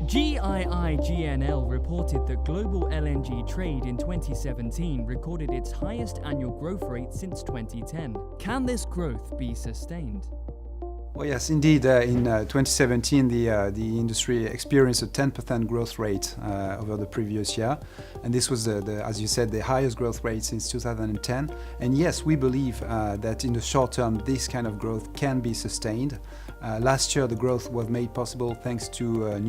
GIIGNL reported that global LNG trade in 2017 recorded its highest annual growth rate since 2010. Can this growth be sustained? Well, yes, indeed. In 2017, the industry experienced a 10% growth rate over the previous year, and this was, as you said, the highest growth rate since 2010. And yes, we believe that in the short term, this kind of growth can be sustained. Last year, the growth was made possible thanks to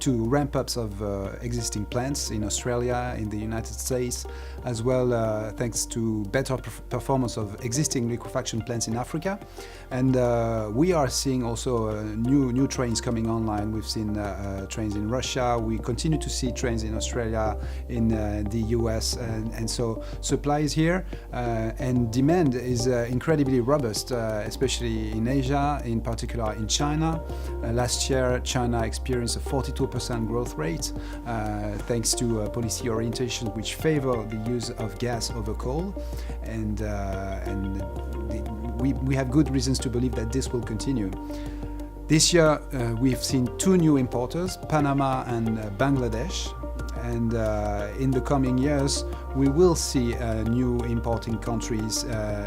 to ramp-ups of existing plants in Australia, in the United States, as well thanks to better performance of existing liquefaction plants in Africa. And we are seeing also new trains coming online. We've seen trains in Russia. We continue to see trains in Australia, in the US, and so supply is here, and demand is incredibly robust, especially in Asia, in particular in China. Last year, China experienced a 42% growth rate, thanks to policy orientation which favor the use of gas over coal, and we have good reasons to believe that this will continue. This year, we've seen two new importers, Panama and Bangladesh, and in the coming years, we will see new importing countries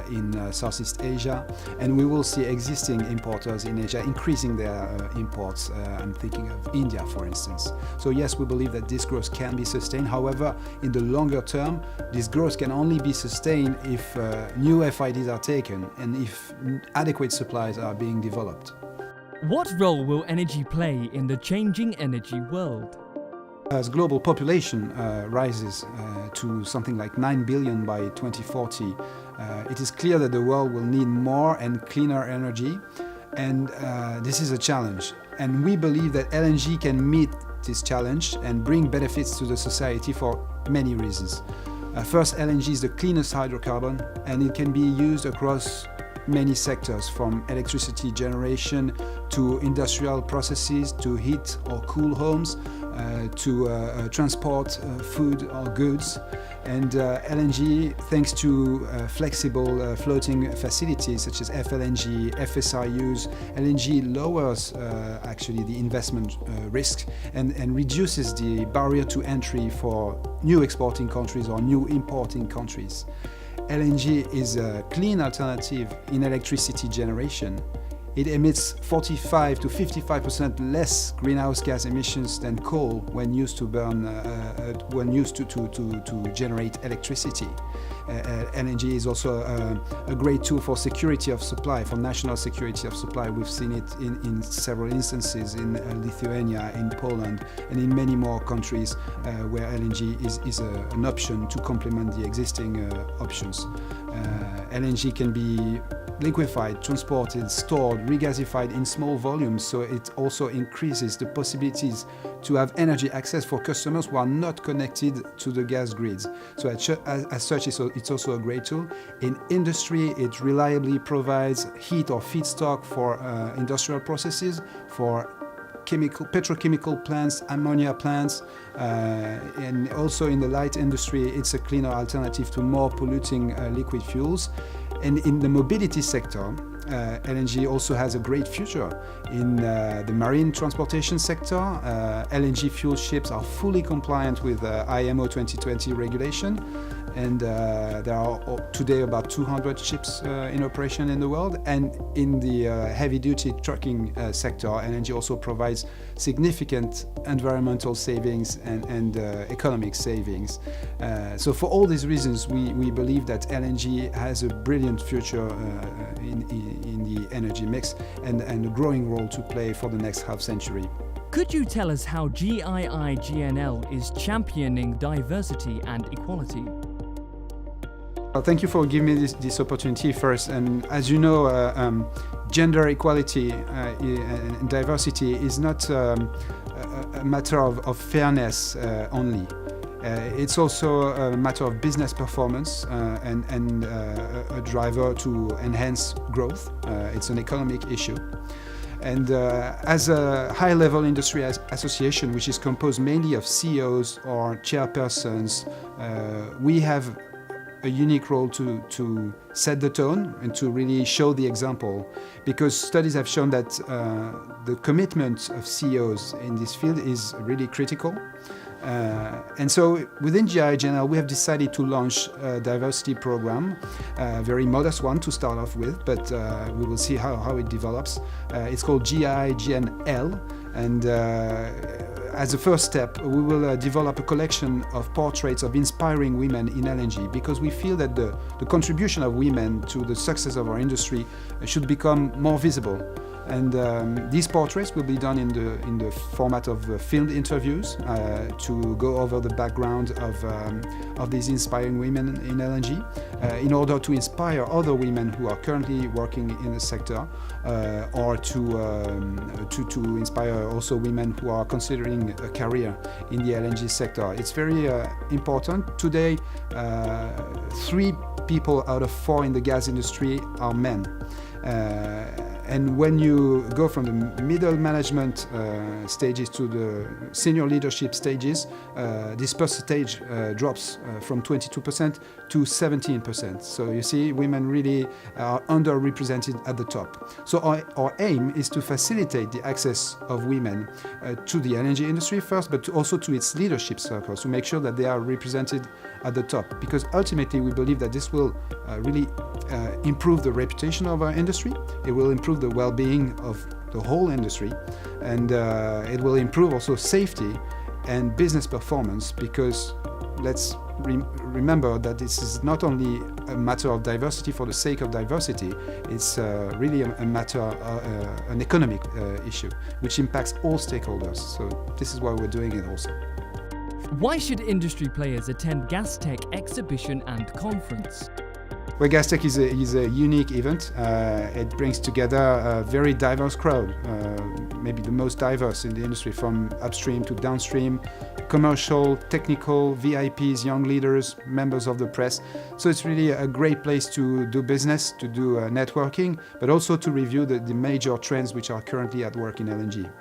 in Southeast Asia, and we will see existing importers in Asia increasing their imports. I'm thinking of India, for instance. So yes, we believe that this growth can be sustained. However, in the longer term, this growth can only be sustained if new FIDs are taken and if adequate supplies are being developed. What role will energy play in the changing energy world? As global population rises to something like 9 billion by 2040, it is clear that the world will need more and cleaner energy, and this is a challenge. And we believe that LNG can meet this challenge and bring benefits to the society for many reasons. First, LNG is the cleanest hydrocarbon, and it can be used across many sectors, from electricity generation to industrial processes, to heat or cool homes, to transport food or goods. And LNG, thanks to flexible floating facilities such as FLNG, FSRUs, LNG lowers actually the investment risk and reduces the barrier to entry for new exporting countries or new importing countries. LNG is a clean alternative in electricity generation. It emits 45 to 55% less greenhouse gas emissions than coal when used to generate electricity. LNG is also a great tool for security of supply, for national security of supply. We've seen it in several instances in Lithuania, in Poland, and in many more countries where LNG is an option to complement the existing options. LNG can be liquefied, transported, stored, regasified in small volumes, so it also increases the possibilities to have energy access for customers who are not connected to the gas grids. So as such, it's also a great tool. In industry, it reliably provides heat or feedstock for industrial processes, for petrochemical plants, ammonia plants, and also in the light industry, it's a cleaner alternative to more polluting liquid fuels. And in the mobility sector, LNG also has a great future. In the marine transportation sector, LNG fuel ships are fully compliant with IMO 2020 regulation, and there are today about 200 ships in operation in the world. And in the heavy-duty trucking sector, LNG also provides significant environmental savings and economic savings. So for all these reasons, we believe that LNG has a brilliant future in the energy mix and a growing role to play for the next half century. Could you tell us how GIIGNL is championing diversity and equality? Well, thank you for giving me this opportunity first. And as you know, gender equality and diversity is not a matter of fairness only. It's also a matter of business performance and a driver to enhance growth. It's an economic issue. And as a high-level industry association, which is composed mainly of CEOs or chairpersons, we have a unique role to set the tone and to really show the example, because studies have shown that the commitment of CEOs in this field is really critical. And so within GIIGNL, we have decided to launch a diversity program, a very modest one to start off with, but we will see how it develops. It's called GIIGNL, and as a first step, we will develop a collection of portraits of inspiring women in LNG, because we feel that the contribution of women to the success of our industry should become more visible. And these portraits will be done in the format of filmed interviews to go over the background of these inspiring women in LNG, in order to inspire other women who are currently working in the sector, or to inspire also women who are considering a career in the LNG sector. It's very important. Today, 3 people out of 4 in the gas industry are men. And when you go from the middle management stages to the senior leadership stages, this percentage drops from 22% to 17%. So you see, women really are underrepresented at the top. So our aim is to facilitate the access of women to the LNG industry first, but also to its leadership circles, to make sure that they are represented at the top. Because ultimately, we believe that this will really improve the reputation of our industry. It will improve the well-being of the whole industry, and it will improve also safety and business performance, because let's remember that this is not only a matter of diversity for the sake of diversity, it's really a matter, an economic issue, which impacts all stakeholders. So this is why we're doing it also. Why should industry players attend Gastech exhibition and conference? Well, Gastech is a unique event. It brings together a very diverse crowd, maybe the most diverse in the industry, from upstream to downstream, commercial, technical, VIPs, young leaders, members of the press. So it's really a great place to do business, to do networking, but also to review the major trends which are currently at work in LNG.